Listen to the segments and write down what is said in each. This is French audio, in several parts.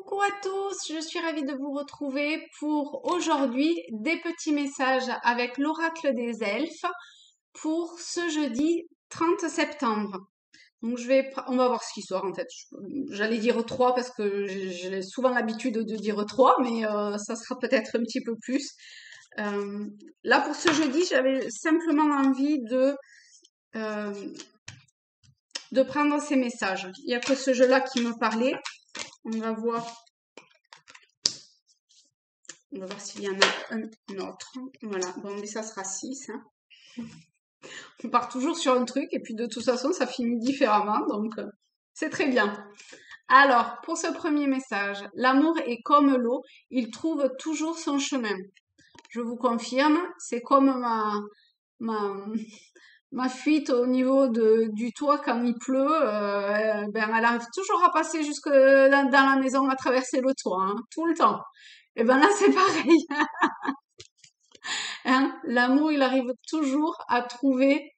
Coucou à tous, je suis ravie de vous retrouver pour aujourd'hui des petits messages avec l'oracle des elfes pour ce jeudi 30 septembre. Donc on va voir ce qui sort en fait. J'allais dire 3 parce que j'ai souvent l'habitude de dire 3, mais ça sera peut-être un petit peu plus. Là pour ce jeudi, j'avais simplement envie euh, de prendre ces messages. Il n'y a que ce jeu-là qui me parlait. On va voir s'il y en a un autre. Voilà, bon, mais ça sera 6. Hein. On part toujours sur un truc et puis de toute façon, ça finit différemment. Donc, c'est très bien. Alors, pour ce premier message, l'amour est comme l'eau, il trouve toujours son chemin. Je vous confirme, c'est comme ma, ma fuite au niveau du toit quand il pleut. Ben, elle arrive toujours à passer jusque dans la maison, à traverser le toit, hein, tout le temps. Et ben là, c'est pareil. Hein, l'amour, il arrive toujours à trouver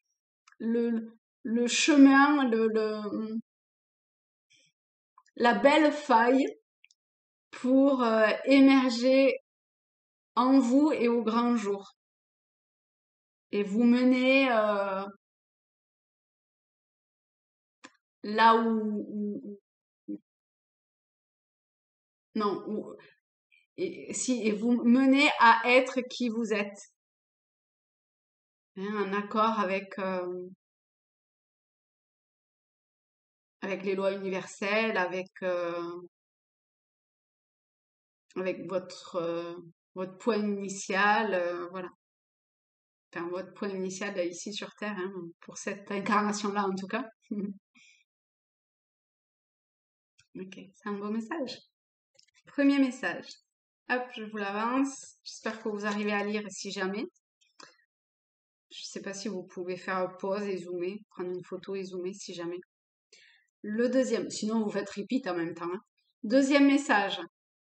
le chemin, la belle faille pour émerger en vous et au grand jour. Et vous mener là non, et vous mener à être qui vous êtes. Hein, en accord avec les lois universelles, avec votre point initial, voilà. Enfin, votre point initial ici sur Terre, hein, pour cette incarnation-là en tout cas. Ok, c'est un beau message. Premier message. Hop, je vous l'avance. J'espère que vous arrivez à lire si jamais. Je ne sais pas si vous pouvez faire pause et zoomer, prendre une photo et zoomer si jamais. Le deuxième, sinon vous faites repeat en même temps. Hein. Deuxième message.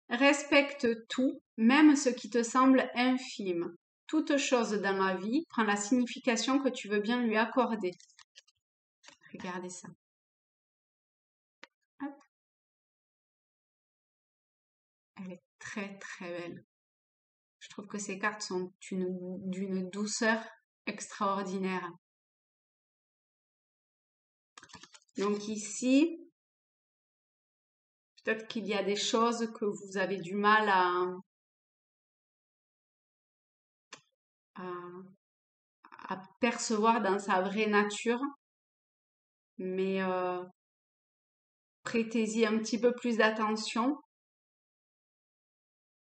Respecte tout, même ce qui te semble infime. Toute chose dans la vie prend la signification que tu veux bien lui accorder. Regardez ça. Hop. Elle est très très belle. Je trouve que ces cartes sont d'une douceur extraordinaire. Donc ici, peut-être qu'il y a des choses que vous avez du mal à percevoir dans sa vraie nature, mais prêtez-y un petit peu plus d'attention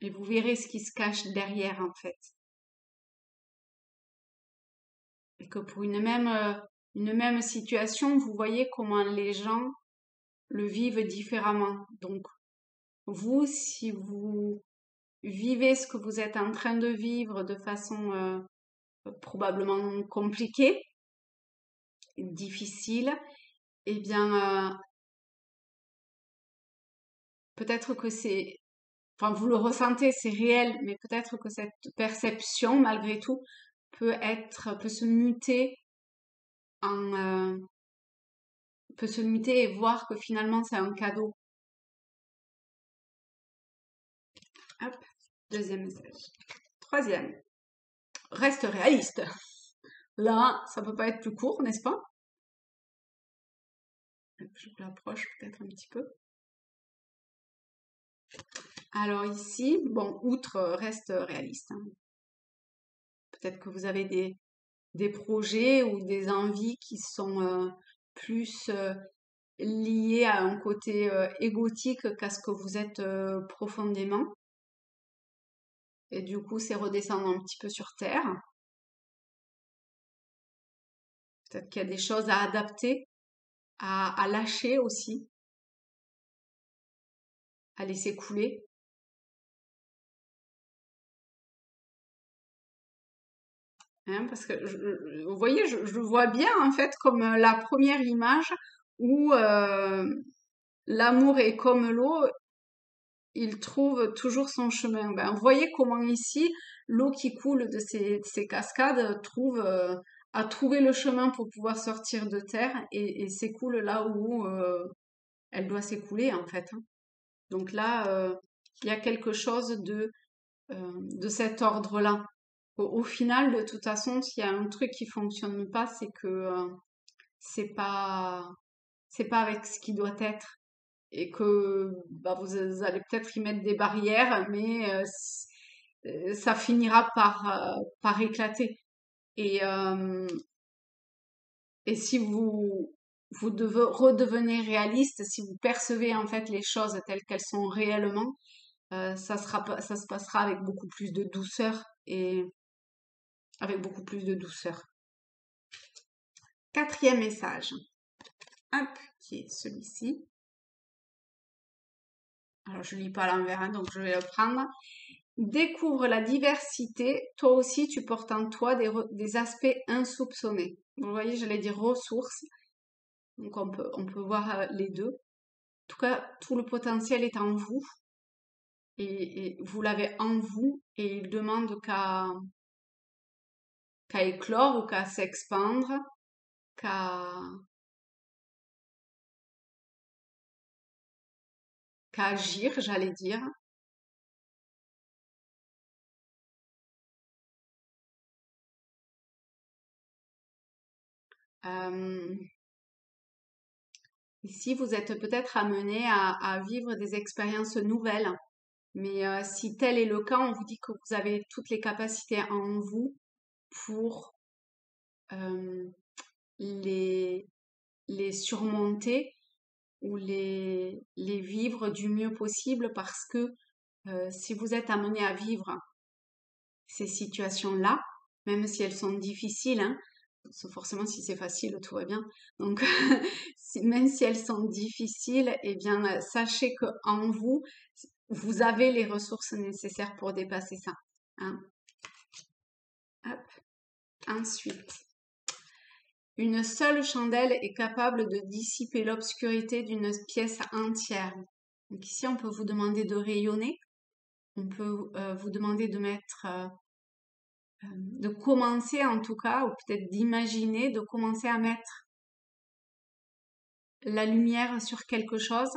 et vous verrez ce qui se cache derrière en fait. Et que pour une même situation, vous voyez comment les gens le vivent différemment. Donc, vous, si vous vivez ce que vous êtes en train de vivre de façon probablement compliquée, difficile, eh bien, peut-être que enfin, vous le ressentez, c'est réel, mais peut-être que cette perception, malgré tout, peut se muter peut se muter et voir que finalement c'est un cadeau. Hop, deuxième message. Troisième, reste réaliste. Là, ça peut pas être plus court, n'est-ce pas? Je vous l'approche peut-être un petit peu. Alors ici, bon, outre reste réaliste. Hein. Peut-être que vous avez des projets ou des envies qui sont plus liés à un côté égotique qu'à ce que vous êtes profondément. Et du coup, c'est redescendre un petit peu sur Terre. Peut-être qu'il y a des choses à adapter, à lâcher aussi, à laisser couler. Hein, parce que vous voyez, je vois bien en fait comme la première image où l'amour est comme l'eau, il trouve toujours son chemin. Ben, vous voyez comment ici, l'eau qui coule de ces cascades a trouvé le chemin pour pouvoir sortir de terre et s'écoule là où elle doit s'écouler en fait. Hein. Donc là, il y a quelque chose de cet ordre-là. Au final, de toute façon, s'il y a un truc qui fonctionne pas, c'est que c'est pas c'est pas avec ce qui doit être et que bah, vous allez peut-être y mettre des barrières, mais ça finira par éclater. Et, euh, et si redevenez réaliste, si vous percevez en fait les choses telles qu'elles sont réellement, ça se passera avec beaucoup plus de douceur et avec beaucoup plus de douceur. Quatrième message, hop, qui est celui-ci. Alors je lis pas à l'envers, hein, donc je vais le prendre. Découvre la diversité, toi aussi tu portes en toi des aspects insoupçonnés. Vous voyez, j'allais dire ressources, donc on peut voir les deux. En tout cas, tout le potentiel est en vous et vous l'avez en vous et il demande qu'à éclore ou qu'à s'expandre, qu'à agir, j'allais dire. Euh, Ici, vous êtes peut-être amené à vivre des expériences nouvelles, mais si tel est le cas, on vous dit que vous avez toutes les capacités en vous pour euh, les, les surmonter ou les vivre du mieux possible parce que si vous êtes amené à vivre ces situations-là, même si elles sont difficiles, hein, forcément si c'est facile, tout va bien. Donc même si elles sont difficiles, eh bien sachez que en vous, vous avez les ressources nécessaires pour dépasser ça. Hein. Hop. Ensuite, une seule chandelle est capable de dissiper l'obscurité d'une pièce entière. Donc ici, on peut vous demander de rayonner. On peut vous demander de mettre de commencer en tout cas, ou peut-être d'imaginer, de commencer à mettre la lumière sur quelque chose.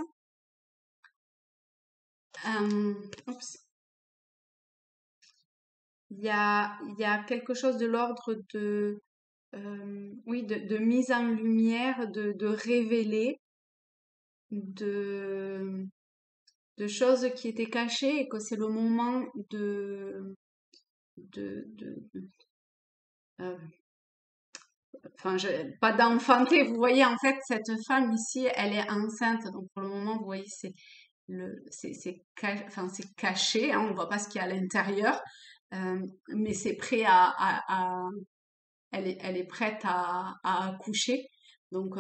Oups. Il y a quelque chose de l'ordre de, oui, de mise en lumière, de révéler, de, de choses qui étaient cachées et que c'est le moment de euh, enfin, pas d'enfanter. Vous voyez, en fait, cette femme ici, elle est enceinte. Donc, pour le moment, vous voyez, enfin, c'est caché. Hein, on voit pas ce qu'il y a à l'intérieur. Mais c'est prêt elle est prête à accoucher. Donc,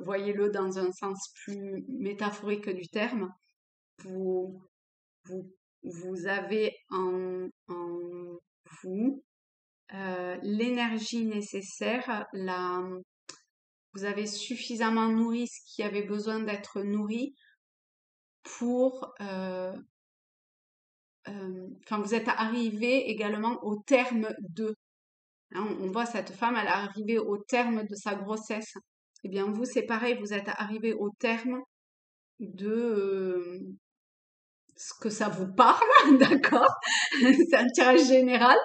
voyez-le dans un sens plus métaphorique du terme. Vous, vous, vous avez en vous l'énergie nécessaire, vous avez suffisamment nourri ce qui avait besoin d'être nourri pour, enfin, vous êtes arrivé également au terme de. Hein, on voit cette femme, elle est arrivée au terme de sa grossesse. Eh bien, vous, c'est pareil, vous êtes arrivé au terme de ce que ça vous parle, d'accord? C'est un tirage général.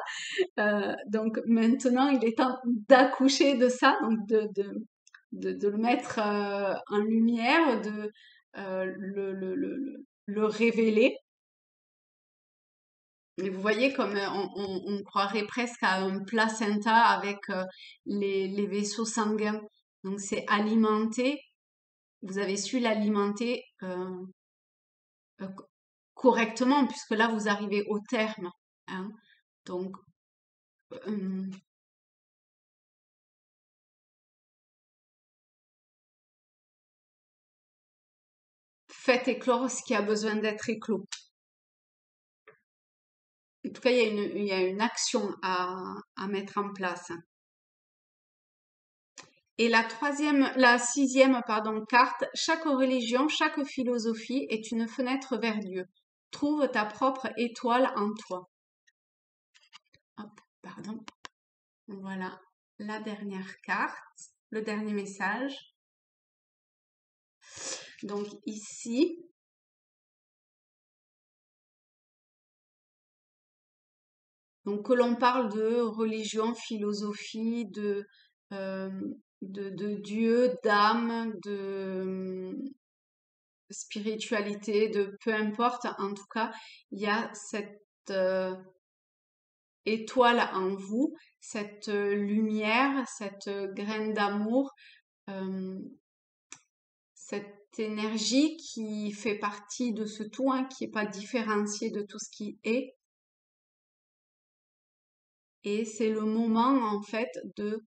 Donc maintenant, il est temps d'accoucher de ça, donc de le mettre en lumière, de le révéler. Et vous voyez comme on croirait presque à un placenta avec les vaisseaux sanguins. Donc c'est alimenté, vous avez su l'alimenter euh, correctement, puisque là vous arrivez au terme. Hein. Donc, euh, faites éclore ce qui a besoin d'être éclos. En tout cas, il y a une action à mettre en place. Et la sixième, pardon, carte, chaque religion, chaque philosophie est une fenêtre vers Dieu. Trouve ta propre étoile en toi. Hop, pardon. Voilà la dernière carte, le dernier message. Donc ici, Donc que l'on parle de religion, philosophie, euh, de Dieu, d'âme, de spiritualité, de peu importe, en tout cas, il y a cette étoile en vous, cette lumière, cette graine d'amour, euh, cette énergie qui fait partie de ce tout, hein, qui n'est pas différenciée de tout ce qui est. Et c'est le moment, en fait, euh,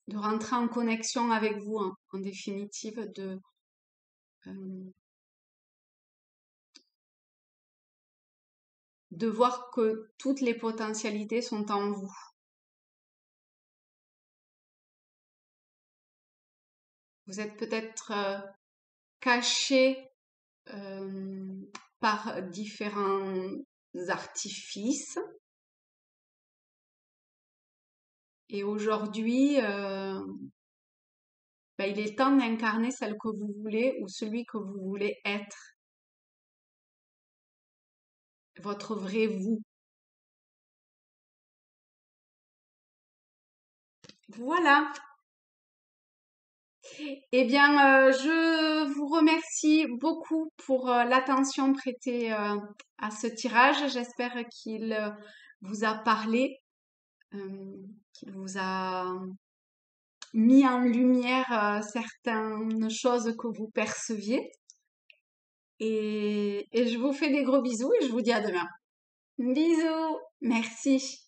de rentrer en connexion avec vous, hein, en définitive, euh, de voir que toutes les potentialités sont en vous. Vous êtes peut-être caché par différents artifices. Et aujourd'hui, il est temps d'incarner celle que vous voulez ou celui que vous voulez être, votre vrai vous. Voilà. Eh bien, je vous remercie beaucoup pour l'attention prêtée à ce tirage. J'espère qu'il vous a parlé, qu'il vous a mis en lumière certaines choses que vous perceviez. Et je vous fais des gros bisous et je vous dis à demain. Bisous, merci.